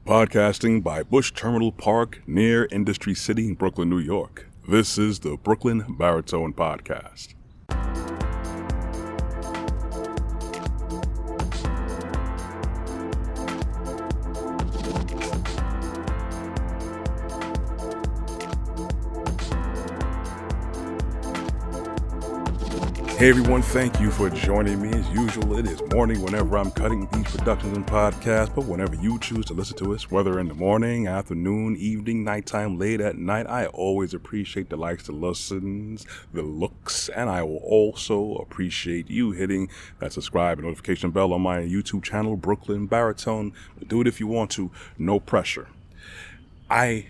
Podcasting by Bush Terminal Park near Industry City in Brooklyn, New York. This is the Brooklyn Baritone Podcast. Hey everyone, thank you for joining me. As usual, it is morning whenever I'm cutting these productions and podcasts, but whenever you choose to listen to us, whether in the morning, afternoon, evening, nighttime, late at night, I always appreciate the likes, the listens, the looks, and I will also appreciate you hitting that subscribe and notification bell on my YouTube channel, Brooklyn Baritone. Do it if you want to, no pressure. I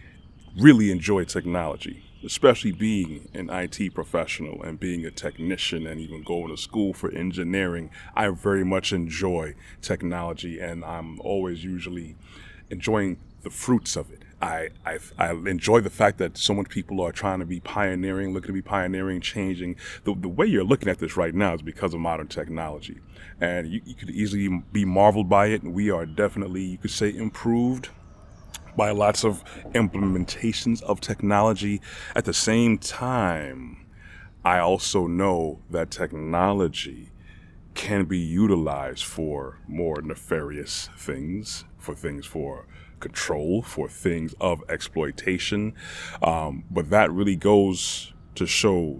really enjoy technology, especially being an IT professional and being a technician and even going to school for engineering. I very much enjoy technology, and I'm always usually enjoying the fruits of it. I enjoy the fact that so many people are trying to be pioneering, looking to be pioneering, changing. The way you're looking at this right now is because of modern technology. And you could easily be marveled by it, and we are definitely, you could say, improved by lots of implementations of technology. At the same time, I also know that technology can be utilized for more nefarious things, for control, for things of exploitation. But that really goes to show,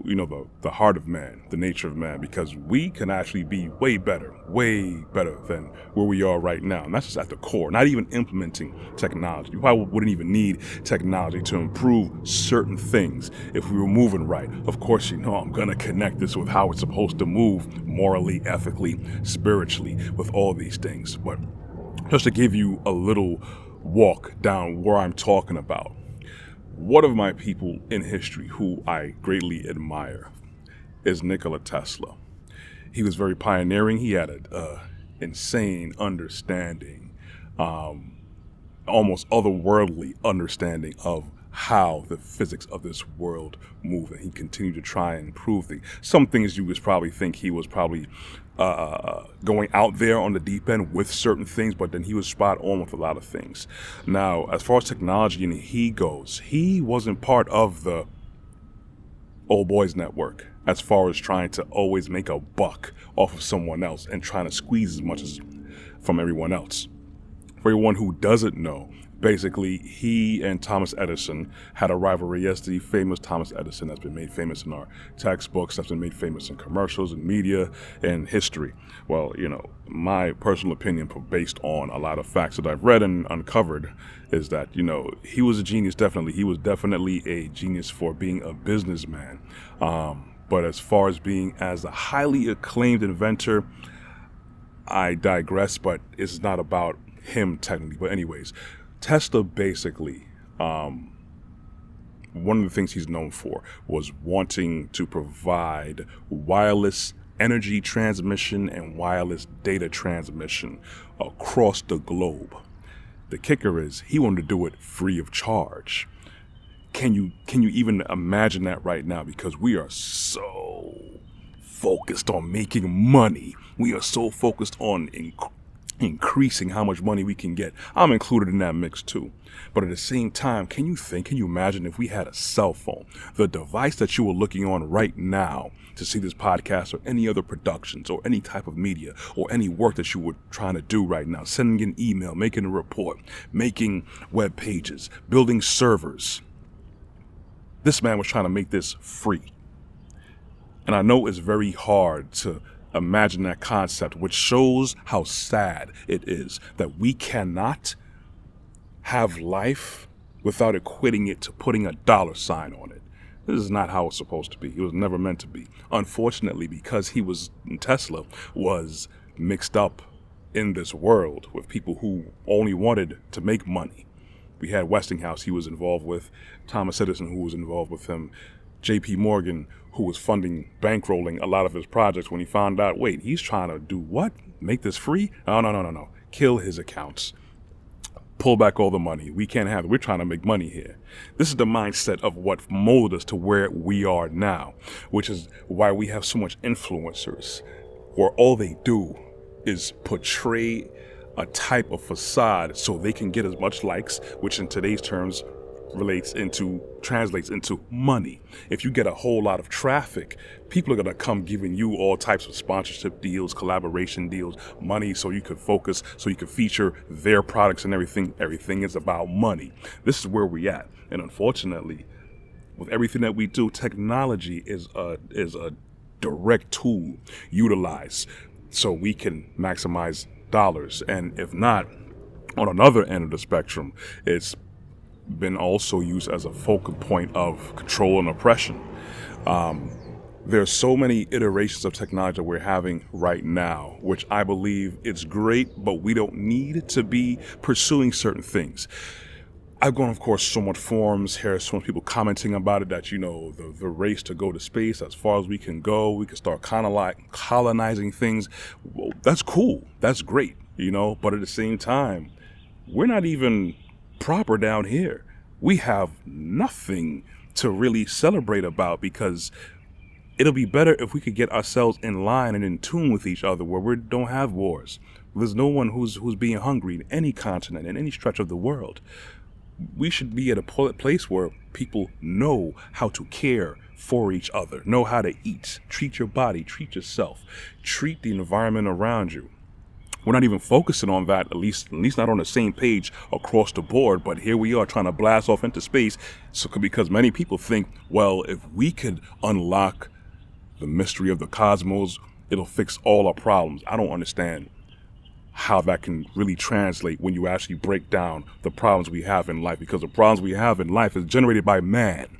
the heart of man, the nature of man, because we can actually be way better than where we are right now. And that's just at the core, not even implementing technology. You probably wouldn't even need technology to improve certain things if we were moving right. Of course, I'm going to connect this with how it's supposed to move morally, ethically, spiritually, with all these things. But just to give you a little walk down where I'm talking about, one of my people in history who I greatly admire is Nikola Tesla. He was very pioneering. He had an insane understanding, almost otherworldly understanding of how the physics of this world move, and he continued to try and improve things. Some things you would probably think he was probably going out there on the deep end with certain things, but then he was spot on with a lot of things. Now, as far as technology and he goes, he wasn't part of the old boys network as far as trying to always make a buck off of someone else and trying to squeeze as much as from everyone else. For everyone who doesn't know, basically, he and Thomas Edison had a rivalry. Yes, the famous Thomas Edison that's been made famous in our textbooks, that's been made famous in commercials and media and history. Well, my personal opinion, based on a lot of facts that I've read and uncovered, is that, he was a genius, definitely. He was definitely a genius for being a businessman. But as far as being as a highly acclaimed inventor, I digress, but it's not about him technically. But anyways, Tesla basically, one of the things he's known for was wanting to provide wireless energy transmission and wireless data transmission across the globe. The kicker is he wanted to do it free of charge. Can you even imagine that right now? Because we are so focused on making money. We are so focused on increasing how much money we can get. I'm included in that mix too. But at the same time, can you imagine if we had a cell phone, the device that you are looking on right now to see this podcast or any other productions or any type of media or any work that you were trying to do right now, sending an email, making a report, making web pages, building servers. This man was trying to make this free. And I know it's very hard to imagine that concept, which shows how sad it is that we cannot have life without equating it to putting a dollar sign on it. This is not how it's supposed to be. It was never meant to be. Unfortunately, because Tesla was mixed up in this world with people who only wanted to make money. We had Westinghouse he was involved with, Thomas Edison who was involved with him, J.P. Morgan, who was bankrolling a lot of his projects when he found out, wait, he's trying to do what? Make this free? No. Kill his accounts. Pull back all the money. We can't have it. We're trying to make money here. This is the mindset of what molded us to where we are now, which is why we have so much influencers where all they do is portray a type of facade so they can get as much likes, which in today's terms translates into money. If you get a whole lot of traffic, people are going to come giving you all types of sponsorship deals, collaboration deals, money so you could focus, so you could feature their products and everything. Everything is about money. This is where we're at. And unfortunately, with everything that we do, technology is a direct tool utilized so we can maximize dollars. And if not, on another end of the spectrum, it's been also used as a focal point of control and oppression. There's so many iterations of technology that we're having right now, which I believe it's great, but we don't need to be pursuing certain things. I've gone, of course, so much forums here, so many people commenting about it that, the race to go to space, as far as we can go, we can start kind of like colonizing things. Well, that's cool. That's great, but at the same time, we're not even proper down here. We have nothing to really celebrate about, because it'll be better if we could get ourselves in line and in tune with each other, where we don't have wars. There's no one who's being hungry in any continent, in any stretch of the world. We should be at a place where people know how to care for each other, know how to eat, treat your body, treat yourself, treat the environment around you. We're not even focusing on that, at least not on the same page across the board. But here we are trying to blast off into space, because many people think, well, if we could unlock the mystery of the cosmos, it'll fix all our problems. I don't understand how that can really translate when you actually break down the problems we have in life, because the problems we have in life is generated by man.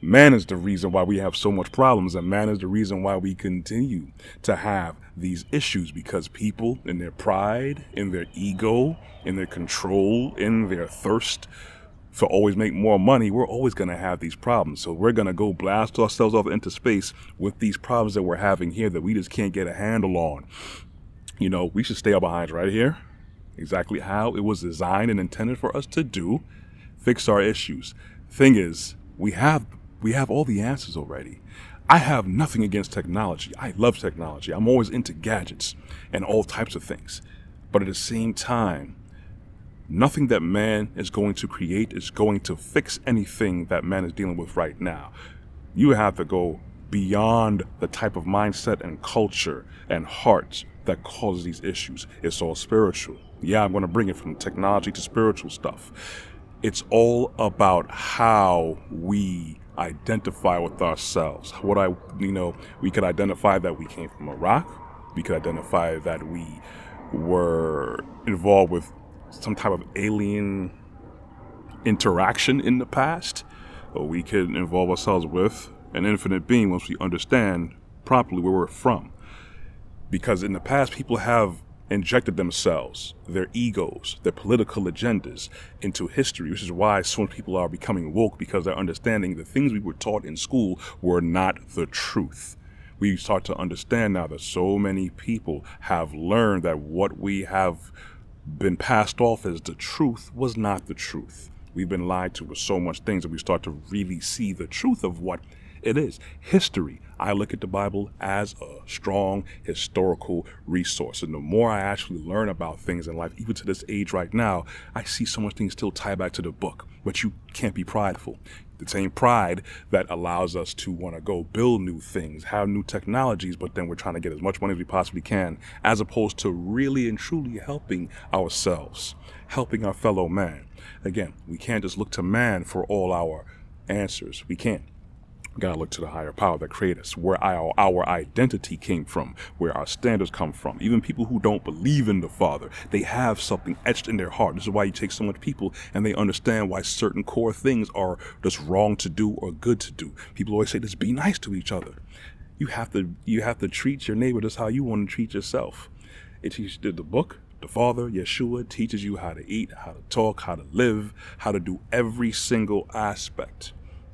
Man is the reason why we have so much problems, and man is the reason why we continue to have these issues, because people, in their pride, in their ego, in their control, in their thirst to always make more money, we're always going to have these problems. So we're going to go blast ourselves off into space with these problems that we're having here that we just can't get a handle on. We should stay our behinds right here, exactly how it was designed and intended for us to do, fix our issues. Thing is, we have all the answers already. I have nothing against technology. I love technology. I'm always into gadgets and all types of things. But at the same time, nothing that man is going to create is going to fix anything that man is dealing with right now. You have to go beyond the type of mindset and culture and heart that causes these issues. It's all spiritual. Yeah, I'm going to bring it from technology to spiritual stuff. It's all about how we identify with ourselves. We could identify that we came from Iraq. We could identify that we were involved with some type of alien interaction in the past. Or we could involve ourselves with an infinite being once we understand properly where we're from. Because in the past, people have injected themselves, their egos, their political agendas into history, which is why so many people are becoming woke, because they're understanding the things we were taught in school were not the truth. We start to understand now that so many people have learned that what we have been passed off as the truth was not the truth. We've been lied to with so much things that we start to really see the truth of what it is. History. I look at the Bible as a strong historical resource. And the more I actually learn about things in life, even to this age right now, I see so much things still tie back to the book. But you can't be prideful. The same pride that allows us to want to go build new things, have new technologies, but then we're trying to get as much money as we possibly can, as opposed to really and truly helping ourselves, helping our fellow man. Again, we can't just look to man for all our answers. We can't. We gotta look to the higher power that created us, where our identity came from, where our standards come from. Even people who don't believe in the Father, they have something etched in their heart. This is why you take so much people and they understand why certain core things are just wrong to do or good to do. People always say, just be nice to each other. You have to treat your neighbor just how you want to treat yourself. It teaches the book. The Father, Yeshua, teaches you how to eat, how to talk, how to live, how to do every single aspect.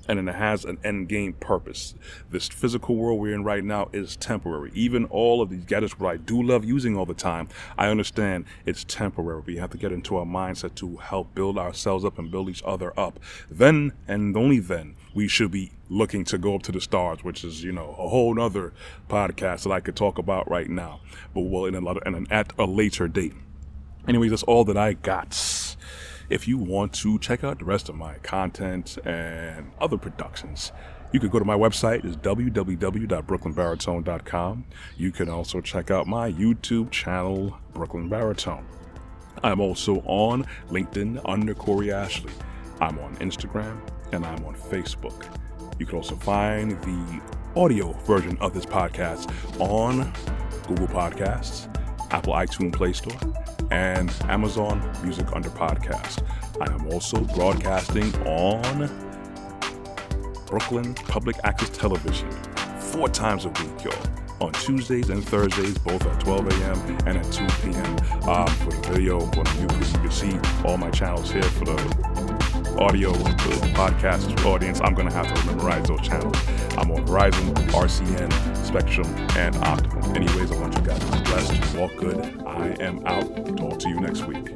And then it has an end game purpose. This physical world we're in right now is temporary. Even all of these gadgets, what I do love using all the time, I understand it's temporary. We have to get into our mindset to help build ourselves up and build each other up. Then, and only then, we should be looking to go up to the stars, which is, a whole nother podcast that I could talk about right now. But at a later date. Anyways, that's all that I got. If you want to check out the rest of my content and other productions, you could go to my website. It's www.brooklynbaritone.com. You can also check out my YouTube channel, Brooklyn Baritone. I'm also on LinkedIn under Corey Ashley. I'm on Instagram and I'm on Facebook. You can also find the audio version of this podcast on Google Podcasts, Apple iTunes Play Store, and Amazon Music under podcast. I am also broadcasting on Brooklyn Public Access Television 4 times a week, y'all. On Tuesdays and Thursdays, both at 12 a.m. and at 2 p.m. For the video, on YouTube, you can see all my channels here. For the audio, the podcast audience, I'm going to have to memorize those channels. I'm on Verizon, RCN, Spectrum, and Optimum. Anyways, I want you guys to be blessed, walk good. I am out. Talk to you next week.